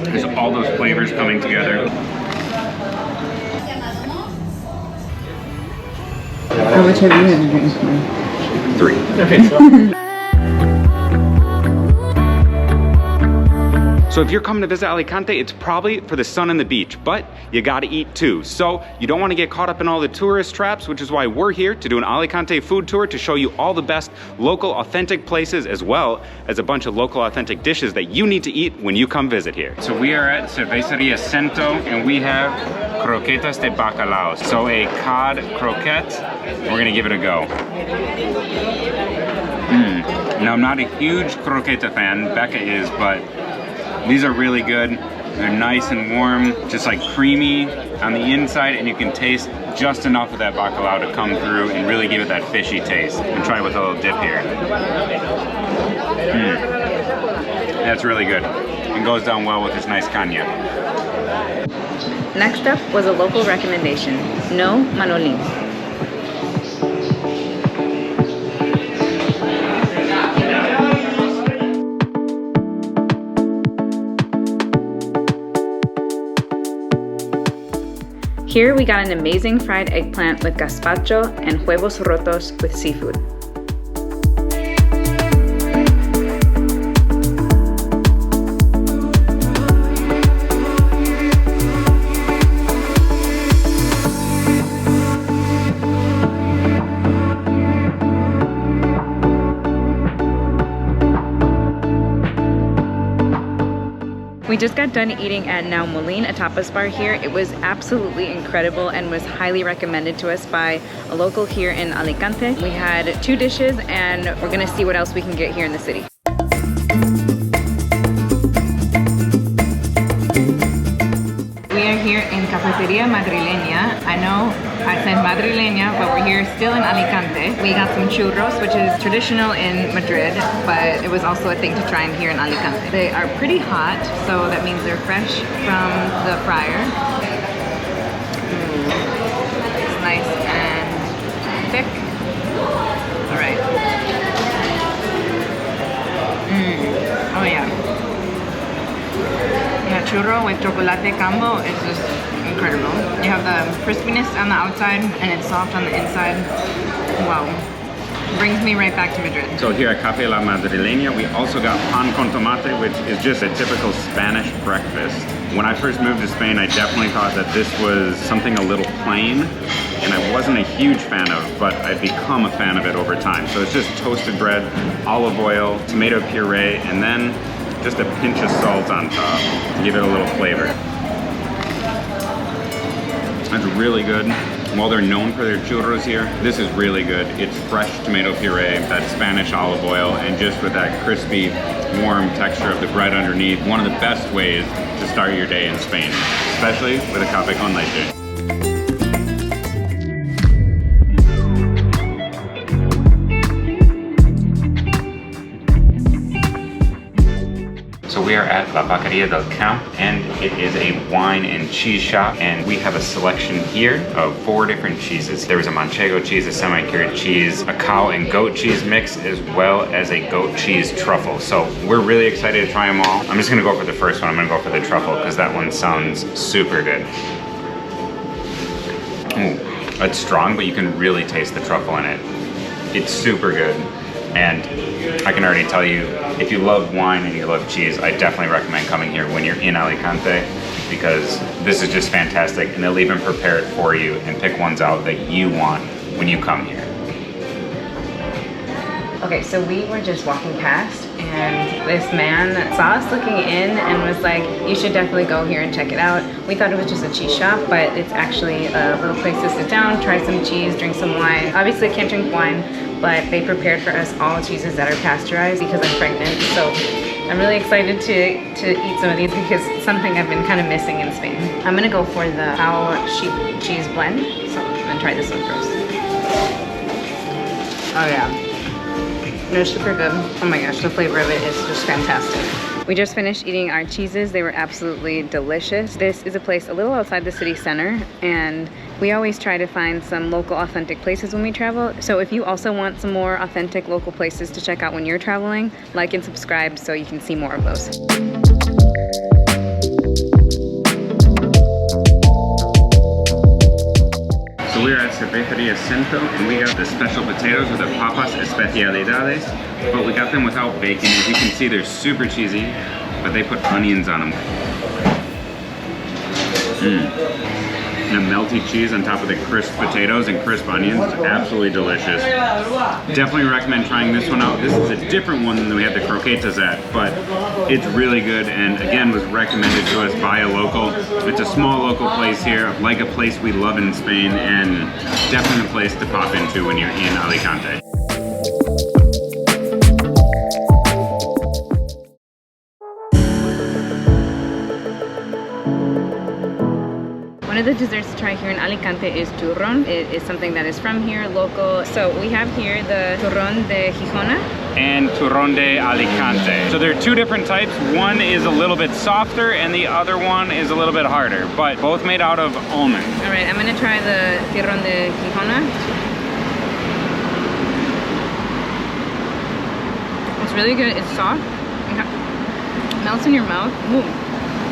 There's all those flavors coming together. How much have you had drinks for? 3. So if you're coming to visit Alicante, it's probably for the sun and the beach, but you gotta eat too. So you don't wanna get caught up in all the tourist traps, which is why we're here to do an Alicante food tour to show you all the best local authentic places, as well as a bunch of local authentic dishes that you need to eat when you come visit here. So we are at Cervecería Sento, and we have croquetas de bacalao. So a cod croquette, we're gonna give it a go. Now I'm not a huge croqueta fan, Becca is, but these are really good. They're nice and warm, just like creamy on the inside, and you can taste just enough of that bacalao to come through and really give it that fishy taste. And try it with a little dip here. That's really good. And goes down well with this nice caña. Next up was a local recommendation, Nou Manolín. Here we got an amazing fried eggplant with gazpacho and huevos rotos with seafood. We just got done eating at Nou Manolín, a tapas bar here. It was absolutely incredible and was highly recommended to us by a local here in Alicante. We had 2 dishes and we're gonna see what else we can get here in the city. We are here in Cervecería Madrileña. I know I said Madrileña, but we're here still in Alicante. We got some churros, which is traditional in Madrid, but it was also a thing to try here in Alicante. They are pretty hot, so that means they're fresh from the fryer. It's nice and thick. All right. Oh yeah. Yeah, churro with chocolate combo is just incredible. You have the crispiness on the outside and it's soft on the inside. Wow. Brings me right back to Madrid. So here at Café La Madrileña, we also got pan con tomate, which is just a typical Spanish breakfast. When I first moved to Spain, I definitely thought that this was something a little plain, and I wasn't a huge fan of, but I've become a fan of it over time. So it's just toasted bread, olive oil, tomato puree, and then just a pinch of salt on top to give it a little flavor. That's really good. While they're known for their churros here, this is really good. It's fresh tomato puree, that Spanish olive oil, and just with that crispy, warm texture of the bread underneath. One of the best ways to start your day in Spain, especially with a café con leche. So we are at La Vaquería del Camp, and it is a wine and cheese shop, and we have a selection here of 4 different cheeses. There was a manchego cheese, a semi-cured cheese, a cow and goat cheese mix, as well as a goat cheese truffle. So we're really excited to try them all. I'm just gonna go for the first one. I'm gonna go for the truffle because that one sounds super good. Ooh, it's strong, but you can really taste the truffle in it. It's super good. And I can already tell you, if you love wine and you love cheese, I definitely recommend coming here when you're in Alicante, because this is just fantastic, and they'll even prepare it for you and pick ones out that you want when you come here. Okay, so we were just walking past and this man saw us looking in and was like, you should definitely go here and check it out. We thought it was just a cheese shop, but it's actually a little place to sit down, try some cheese, drink some wine. Obviously I can't drink wine, but they prepared for us all cheeses that are pasteurized because I'm pregnant. So I'm really excited to eat some of these because it's something I've been kind of missing in Spain. I'm gonna go for the cow sheep cheese blend. So I'm gonna try this one first. Oh yeah. They're super good. Oh my gosh, the flavor of it is just fantastic. We just finished eating our cheeses. They were absolutely delicious. This is a place a little outside the city center, and we always try to find some local authentic places when we travel. So if you also want some more authentic local places to check out when you're traveling, like and subscribe so you can see more of those. Cervecería Sento, and we got the special potatoes with the papas especialidades, but we got them without bacon. As you can see, they're super cheesy, but they put onions on them. And melty cheese on top of the crisp potatoes and crisp onions. Absolutely delicious. Definitely recommend trying this one out. This is a different one than we had the croquetas at, but it's really good, and again was recommended to us by a local. It's a small local place here, like a place we love in Spain, and definitely a place to pop into when you're in Alicante. One of the desserts to try here in Alicante is turrón. It is something that is from here, local. So we have here the turrón de Gijona and turrón de Alicante. So there are two different types. One is a little bit softer and the other one is a little bit harder, but both made out of almond. All right, I'm gonna try the turrón de Gijona. It's really good. It's soft. It melts in your mouth. Ooh.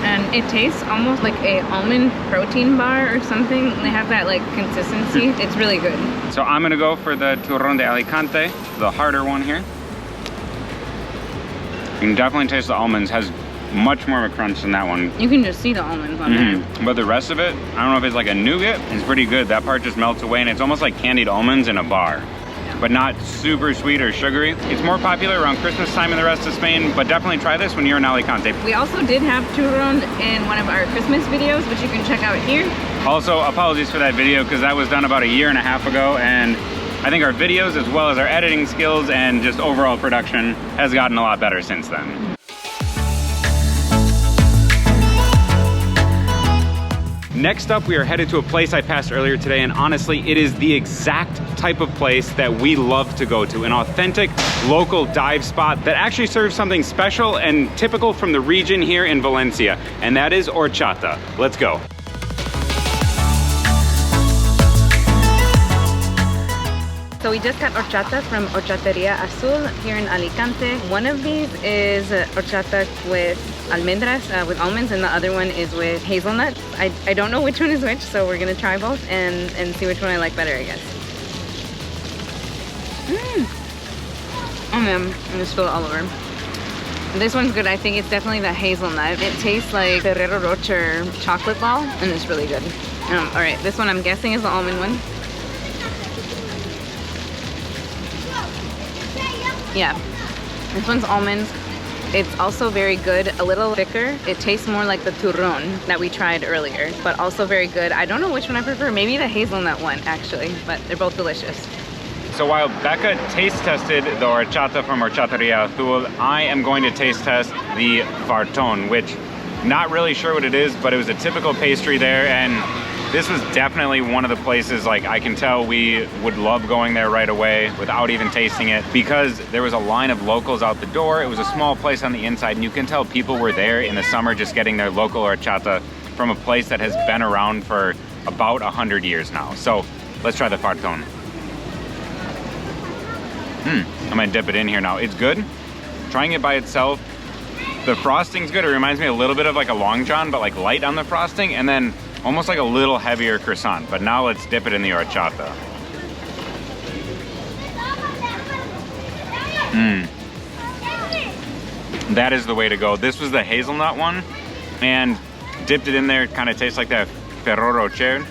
And it tastes almost like a almond protein bar or something. They have that like consistency. It's really good. So I'm gonna go for the turrón de Alicante, the harder one here. You can definitely taste the almonds. Has much more of a crunch than that one. You can just see the almonds on there. But the rest of it, I don't know if it's like a nougat. It's pretty good. That part just melts away, and it's almost like candied almonds in a bar. But not super sweet or sugary. It's more popular around Christmas time in the rest of Spain, but definitely try this when you're in Alicante. We also did have turrón in one of our Christmas videos, which you can check out here. Also, apologies for that video because that was done about a year and a half ago, and I think our videos as well as our editing skills and just overall production has gotten a lot better since then. Next up, we are headed to a place I passed earlier today, and honestly, it is the exact type of place that we love to go to. An authentic local dive spot that actually serves something special and typical from the region here in Valencia, and that is horchata. Let's go. So we just got horchata from Horchatería Azul here in Alicante. One of these is horchata with almendras, with almonds, and the other one is with hazelnut. I don't know which one is which, so we're gonna try both and see which one I like better, I guess. Oh man, I'm gonna spill it all over. This one's good. I think it's definitely the hazelnut. It tastes like Ferrero Rocher chocolate ball, and it's really good. All right, this one I'm guessing is the almond one. Yeah, this one's almonds. It's also very good, a little thicker. It tastes more like the turrón that we tried earlier, but also very good. I don't know which one I prefer. Maybe the hazelnut one, actually, but they're both delicious. So while Becca taste tested the horchata from Horchatería Azul, I am going to taste test the fartón, which not really sure what it is, but it was a typical pastry there, and this was definitely one of the places like I can tell we would love going there right away without even tasting it, because there was a line of locals out the door. It was a small place on the inside, and you can tell people were there in the summer just getting their local horchata from a place that has been around for about 100 years now. So let's try the fartón. I'm gonna dip it in here now. It's good. Trying it by itself, the frosting's good. It reminds me a little bit of like a Long John, but like light on the frosting, and then almost like a little heavier croissant. But now let's dip it in the horchata. That is the way to go. This was the hazelnut one, and dipped it in there. It kind of tastes like that Ferrero Rocher.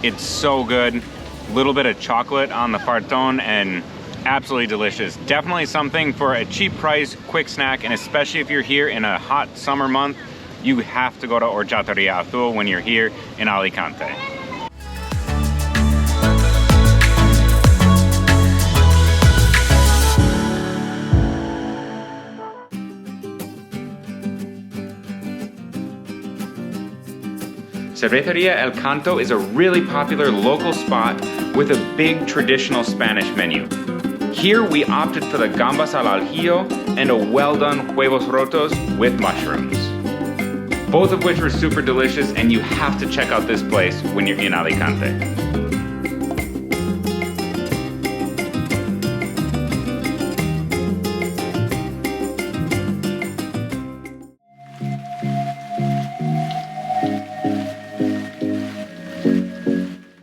It's so good. Little bit of chocolate on the fartón, and absolutely delicious. Definitely something for a cheap price, quick snack, and especially if you're here in a hot summer month, you have to go to Horchatería Azul when you're here in Alicante. Cervecería El Cantó is a really popular local spot with a big traditional Spanish menu. Here we opted for the gambas al ajillo and a well-done huevos rotos with mushrooms. Both of which were super delicious, and you have to check out this place when you're in Alicante.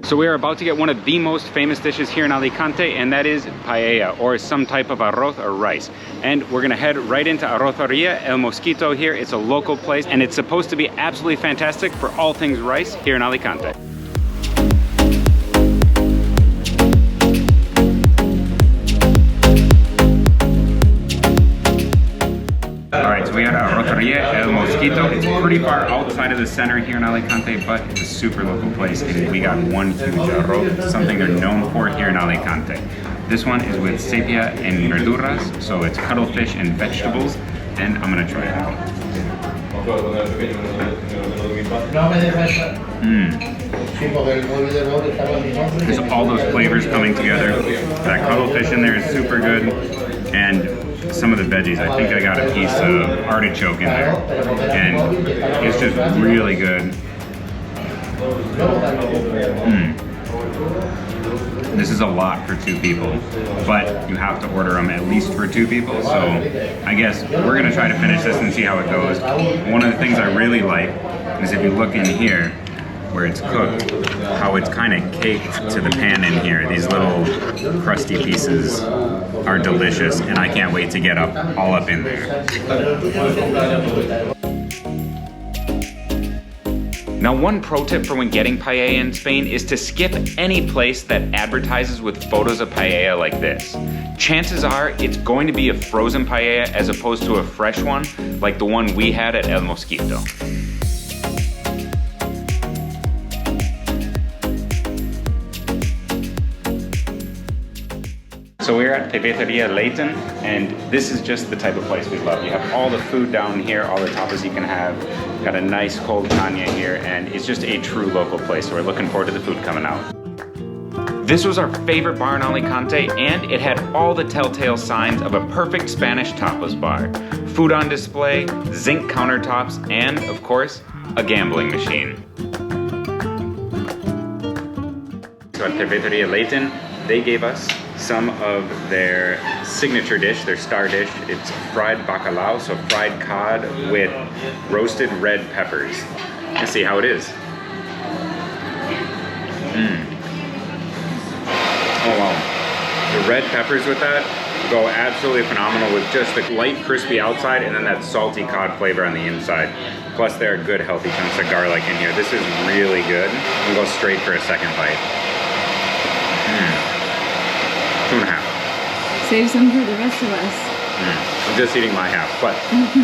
So we are about to get one of the most famous dishes here in Alicante, and that is paella, or some type of arroz or rice. And we're gonna head right into Arrocería El Mosquito here. It's a local place, and it's supposed to be absolutely fantastic for all things rice here in Alicante. Alright, so we got Arrocería El Mosquito. It's pretty far outside of the center here in Alicante, but it's a super local place. We got one huge arroz, something they're known for here in Alicante. This one is with sepia and verduras, so it's cuttlefish and vegetables, and I'm gonna try it out. There's all those flavors coming together. That cuttlefish in there is super good, and some of the veggies. I think I got a piece of artichoke in there, and it's just really good. This is a lot for 2 people, but you have to order them at least for 2 people, so I guess we're gonna try to finish this and see how it goes. One of the things I really like is if you look in here, where it's cooked, how it's kind of caked to the pan in here. These little crusty pieces are delicious, and I can't wait to get all up in there. Now, one pro tip for when getting paella in Spain is to skip any place that advertises with photos of paella like this. Chances are it's going to be a frozen paella as opposed to a fresh one, like the one we had at El Mosquito. So we're at Cervecería Layton, and this is just the type of place we love. You have all the food down here, all the tapas you can have. Got a nice cold caña here, and it's just a true local place. So we're looking forward to the food coming out. This was our favorite bar in Alicante, and it had all the telltale signs of a perfect Spanish tapas bar. Food on display, zinc countertops, and of course, a gambling machine. So at Cervecería Layton, they gave us some of their signature dish, their star dish. It's fried bacalao, so fried cod with roasted red peppers. Let's see how it is. Oh wow. The red peppers with that go absolutely phenomenal with just the light crispy outside and then that salty cod flavor on the inside. Plus there are good healthy chunks of garlic in here. This is really good. We'll go straight for a second bite. 2.5. Save some for the rest of us. I'm just eating my half, but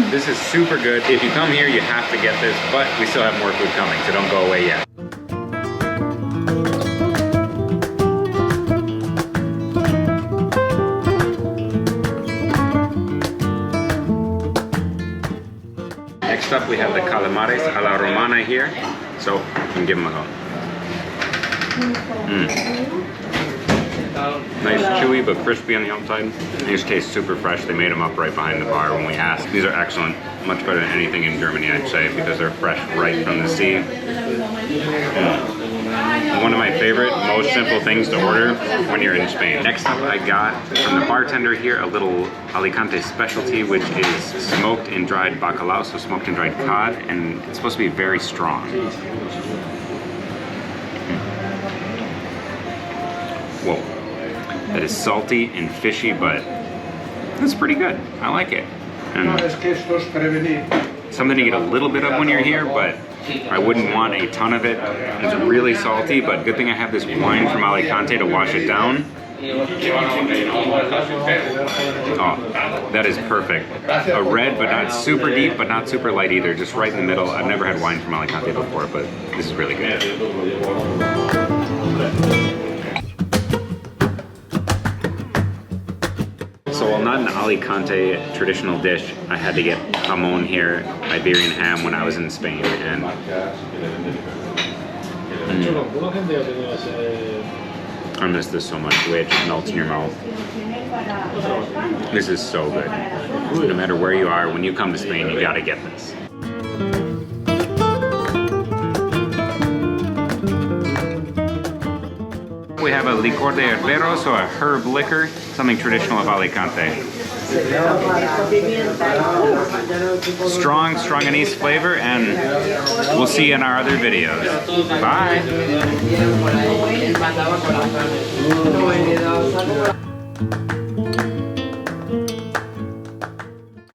this is super good. If you come here, you have to get this, but we still have more food coming, so don't go away yet. Next up, we have the calamares a la romana here, so we can give them a go. Nice chewy but crispy on the outside. These taste super fresh. They made them up right behind the bar when we asked. These are excellent. Much better than anything in Germany, I'd say, because they're fresh right from the sea. One of my favorite, most simple things to order when you're in Spain. Next up, I got from the bartender here a little Alicante specialty, which is smoked and dried bacalao, so smoked and dried cod, and it's supposed to be very strong. Whoa. That is salty and fishy, but it's pretty good. I like it. And something to get a little bit of when you're here, but I wouldn't want a ton of it. It's really salty, but good thing I have this wine from Alicante to wash it down. Oh, that is perfect. A red, but not super deep, but not super light either. Just right in the middle. I've never had wine from Alicante before, but this is really good. So while not an Alicante traditional dish, I had to get jamon here, Iberian ham, when I was in Spain, and I miss this so much, the way it just melts in your mouth. This is so good. No matter where you are, when you come to Spain, you gotta get this. We have a licor de herberos, so a herb liquor, something traditional of Alicante. Strong anise flavor, and we'll see you in our other videos. Bye.